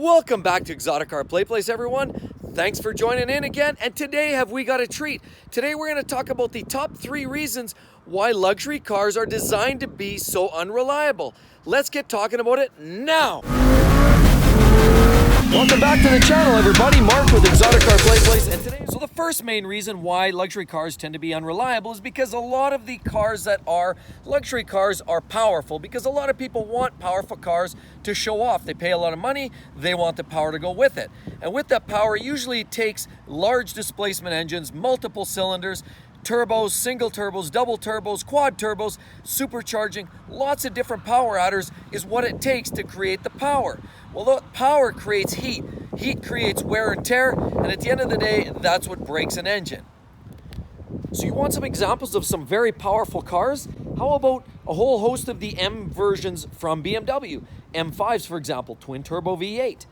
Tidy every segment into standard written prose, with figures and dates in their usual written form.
Welcome back to Exotic Car Playplace, everyone. Thanks for joining in again. And today, have we got a treat? Today, we're going to talk about the top 3 reasons why luxury cars are designed to be so unreliable. Let's get talking about it now. Welcome back to the channel, everybody. Mark with Exotic Car Playplace, and today, so the first main reason why luxury cars tend to be unreliable is because a lot of the cars that are luxury cars are powerful, because a lot of people want powerful cars to show off. They pay a lot of money, they want the power to go with it. And with that power, usually it takes large displacement engines, multiple cylinders, turbos, single turbos, double turbos, quad turbos, supercharging, lots of different power adders is what it takes to create the power. Well, that power creates heat. Heat creates wear and tear, and at the end of the day, that's what breaks an engine. So you want some examples of some very powerful cars? How about a whole host of the M versions from BMW? M5s, for example, twin turbo V8.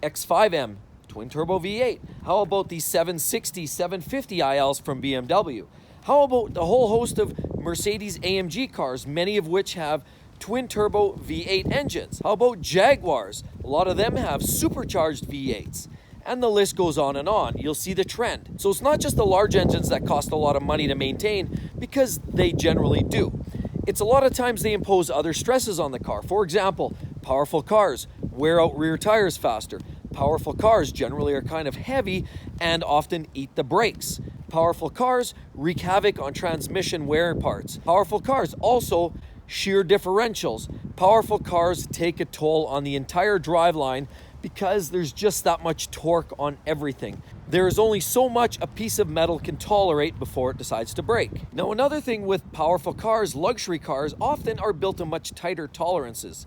X5M, twin turbo V8. How about the 760, 750 ILs from BMW? How about the whole host of Mercedes AMG cars, many of which have twin turbo V8 engines? How about Jaguars? A lot of them have supercharged V8s. And the list goes on and on. You'll see the trend. So it's not just the large engines that cost a lot of money to maintain, because they generally do. It's a lot of times they impose other stresses on the car. For example, powerful cars wear out rear tires faster. Powerful cars generally are kind of heavy and often eat the brakes. Powerful cars wreak havoc on transmission wear parts. Powerful cars also shear differentials. Powerful cars take a toll on the entire driveline because there's just that much torque on everything. There is only so much a piece of metal can tolerate before it decides to break. Now, another thing with powerful cars, luxury cars often are built to much tighter tolerances.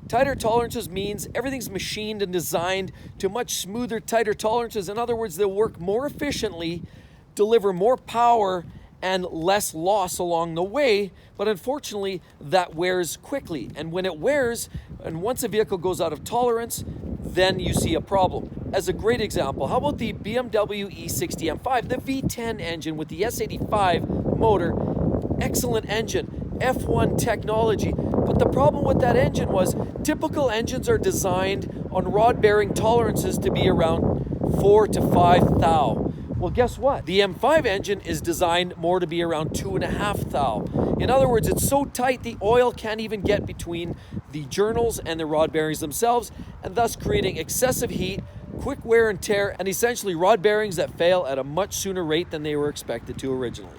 Tighter tolerances means everything's machined and designed to much smoother, tighter tolerances. In other words, they'll work more efficiently, deliver more power, and less loss along the way, but unfortunately that wears quickly. And when it wears, and once a vehicle goes out of tolerance, then you see a problem. As a great example, how about the Bmw E60 M5, the V10 engine with the S85 motor, excellent engine, F1 technology. But the problem with that engine was typical engines are designed on rod bearing tolerances to be around 4 to 5 thou. Well, guess what? The M5 engine is designed more to be around 2.5 thou. In other words, it's so tight the oil can't even get between the journals and the rod bearings themselves, and thus creating excessive heat, quick wear and tear, and essentially rod bearings that fail at a much sooner rate than they were expected to originally.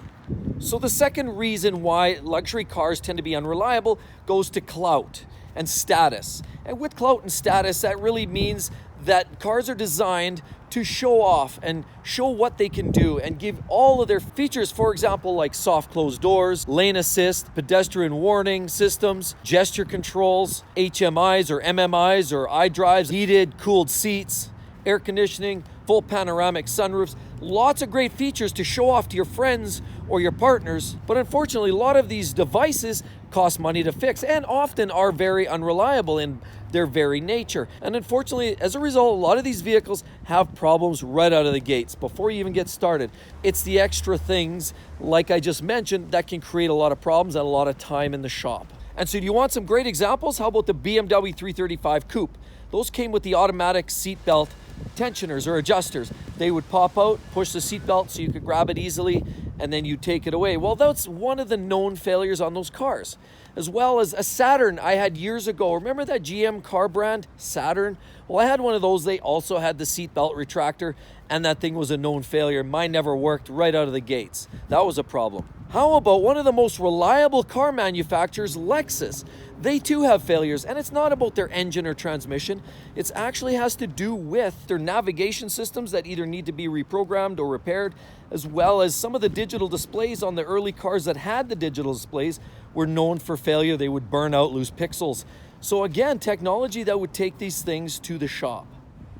So the second reason why luxury cars tend to be unreliable goes to clout and status. And with clout and status, that really means that cars are designed to show off and show what they can do and give all of their features, for example, like soft closed doors, lane assist, pedestrian warning systems, gesture controls, HMIs or MMIs or iDrives, heated, cooled seats, air conditioning, full panoramic sunroofs, lots of great features to show off to your friends or your partners. But unfortunately, a lot of these devices cost money to fix and often are very unreliable in their very nature. And unfortunately, as a result, a lot of these vehicles have problems right out of the gates before you even get started. It's the extra things, like I just mentioned, that can create a lot of problems and a lot of time in the shop. And so do you want some great examples? How about the BMW 335 Coupe? Those came with the automatic seatbelt tensioners or adjusters. They would pop out, push the seatbelt so you could grab it easily, and then you take it away. Well, that's one of the known failures on those cars. As well as a Saturn I had years ago. Remember that GM car brand, Saturn? Well, I had one of those. They also had the seatbelt retractor, and that thing was a known failure. Mine never worked right out of the gates. That was a problem. How about one of the most reliable car manufacturers, Lexus? They too have failures, and it's not about their engine or transmission. It actually has to do with their navigation systems that either need to be reprogrammed or repaired, as well as some of the digital displays on the early cars that had the digital displays were known for failure. They would burn out, lose pixels. So again, technology that would take these things to the shop.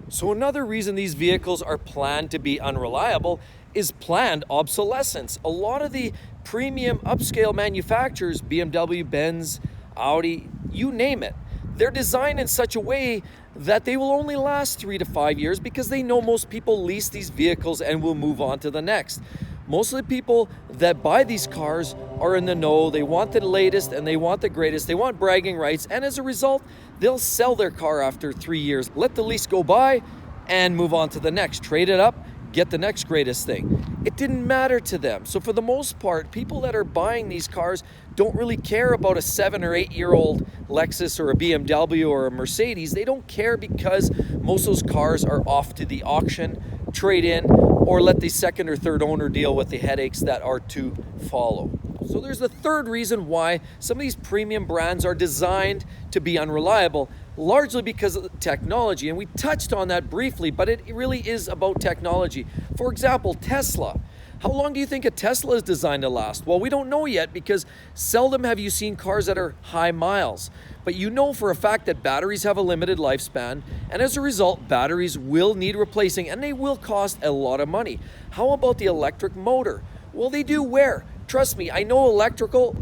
So another reason these vehicles are planned to be unreliable is planned obsolescence. A lot of the premium upscale manufacturers, BMW, Benz, Audi, you name it, they're designed in such a way that they will only last 3 to 5 years because they know most people lease these vehicles and will move on to the next. Most of the people that buy these cars are in the know. They want the latest and they want the greatest. They want bragging rights, and as a result, they'll sell their car after 3 years, let the lease go by, and move on to the next. Trade it up, get the next greatest thing. It didn't matter to them. So for the most part, people that are buying these cars don't really care about a 7 or 8 year old Lexus or a BMW or a Mercedes. They don't care because most of those cars are off to the auction, trade in, or let the second or third owner deal with the headaches that are to follow. So there's the third reason why some of these premium brands are designed to be unreliable, largely because of the technology. And we touched on that briefly, but it really is about technology. For example, Tesla. How long do you think a Tesla is designed to last? Well, we don't know yet, because seldom have you seen cars that are high miles. But you know for a fact that batteries have a limited lifespan, and as a result, batteries will need replacing, and they will cost a lot of money. How about the electric motor? Well, they do wear. Trust me, I know electrical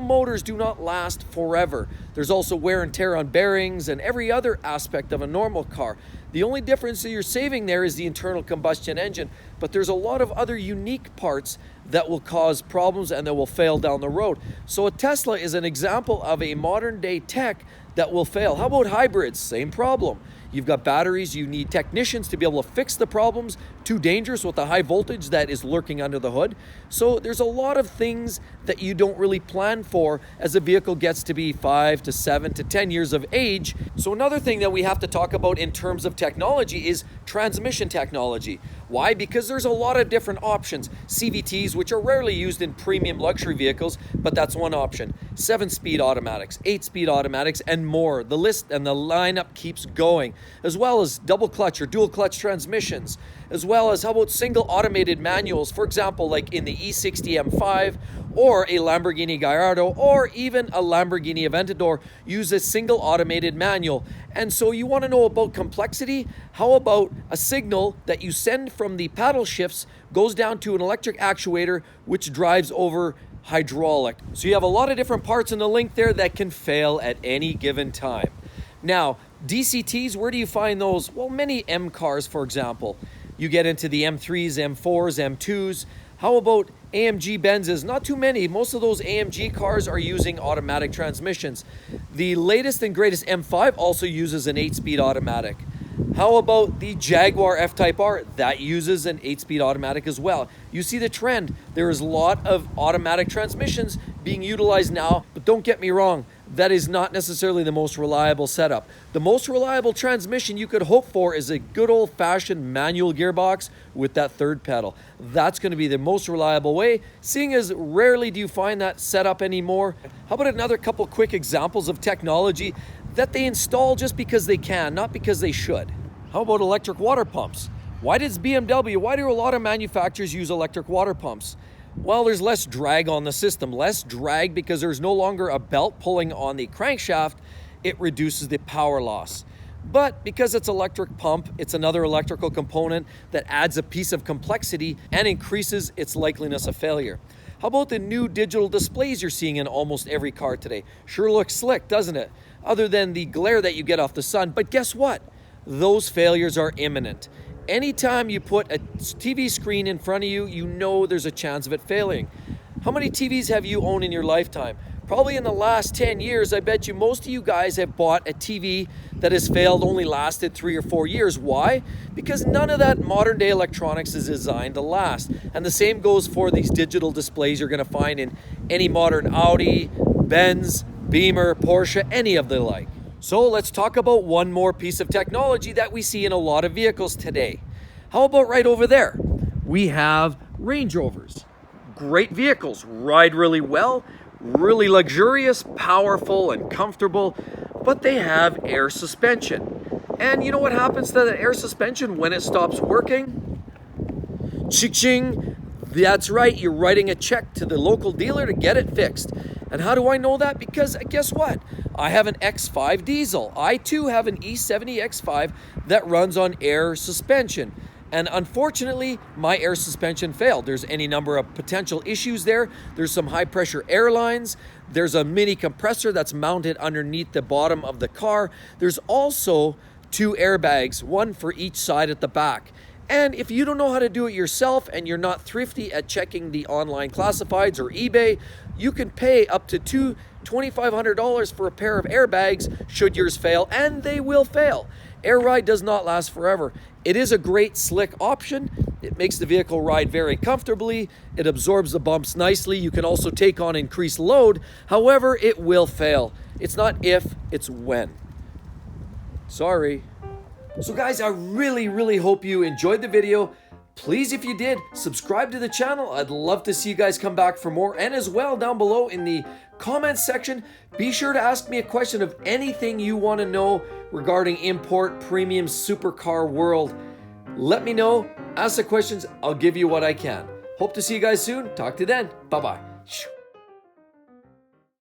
motors do not last forever. There's also wear and tear on bearings and every other aspect of a normal car. The only difference that you're saving there is the internal combustion engine, but there's a lot of other unique parts that will cause problems and that will fail down the road. So a Tesla is an example of a modern day tech that will fail. How about hybrids? Same problem. You've got batteries, you need technicians to be able to fix the problems. Too dangerous with the high voltage that is lurking under the hood. So there's a lot of things that you don't really plan for as a vehicle gets to be 5 to 7 to 10 years of age. So another thing that we have to talk about in terms of technology is transmission technology. Why? Because there's a lot of different options. CVTs, which are rarely used in premium luxury vehicles, but that's one option. 7-speed automatics, 8-speed automatics, and more. The list and the lineup keeps going, as well as double clutch or dual clutch transmissions, as well as how about single automated manuals, for example, like in the E60 M5 or a Lamborghini Gallardo or even a Lamborghini Aventador use a single automated manual. And so you want to know about complexity? How about a signal that you send from the paddle shifts goes down to an electric actuator which drives over hydraulic. So you have a lot of different parts in the link there that can fail at any given time. Now, DCTs, where do you find those? Well, many M cars, for example. You get into the M3s, M4s, M2s. How about AMG Benzes? Not too many. Most of those AMG cars are using automatic transmissions. The latest and greatest M5 also uses an 8-speed automatic. How about the Jaguar F-Type R? That uses an 8-speed automatic as well. You see the trend. There is a lot of automatic transmissions being utilized now, but don't get me wrong, that is not necessarily the most reliable setup. The most reliable transmission you could hope for is a good old-fashioned manual gearbox with that third pedal. That's going to be the most reliable way, seeing as rarely do you find that setup anymore. How about another couple quick examples of technology that they install just because they can, not because they should? How about electric water pumps? Why do a lot of manufacturers use electric water pumps? Well, there's less drag on the system. Less drag because there's no longer a belt pulling on the crankshaft. It reduces the power loss. But because it's electric pump, it's another electrical component that adds a piece of complexity and increases its likeliness of failure. How about the new digital displays you're seeing in almost every car today? Sure looks slick, doesn't it? Other than the glare that you get off the sun. But guess what? Those failures are imminent. Anytime you put a TV screen in front of you, you know there's a chance of it failing. How many TVs have you owned in your lifetime? Probably in the last 10 years, I bet you most of you guys have bought a TV that has failed, only lasted 3 or 4 years. Why? Because none of that modern day electronics is designed to last. And the same goes for these digital displays you're gonna find in any modern Audi, Benz, Beamer, Porsche, any of the like. So let's talk about one more piece of technology that we see in a lot of vehicles today. How about right over there? We have Range Rovers. Great vehicles, ride really well, really luxurious, powerful, and comfortable, but they have air suspension. And you know what happens to the air suspension when it stops working? Ching-ching. That's right, you're writing a check to the local dealer to get it fixed. And how do I know that? Because guess what? I have an X5 diesel. I too have an E70 X5 that runs on air suspension. And unfortunately, my air suspension failed. There's any number of potential issues there. There's some high pressure air lines. There's a mini compressor that's mounted underneath the bottom of the car. There's also 2 airbags, one for each side at the back. And if you don't know how to do it yourself and you're not thrifty at checking the online classifieds or eBay, you can pay up to $2,500 for a pair of airbags should yours fail, and they will fail. Air ride does not last forever. It is a great slick option. It makes the vehicle ride very comfortably. It absorbs the bumps nicely. You can also take on increased load. However, it will fail. It's not if, it's when. Sorry. So guys, I really hope you enjoyed the video. Please, if you did, subscribe to the channel. I'd love to see you guys come back for more. And as well, down below in the comments section, be sure to ask me a question of anything you want to know regarding import premium supercar world. Let me know, ask the questions, I'll give you what I can. Hope to see you guys soon. Talk to you then. Bye-bye.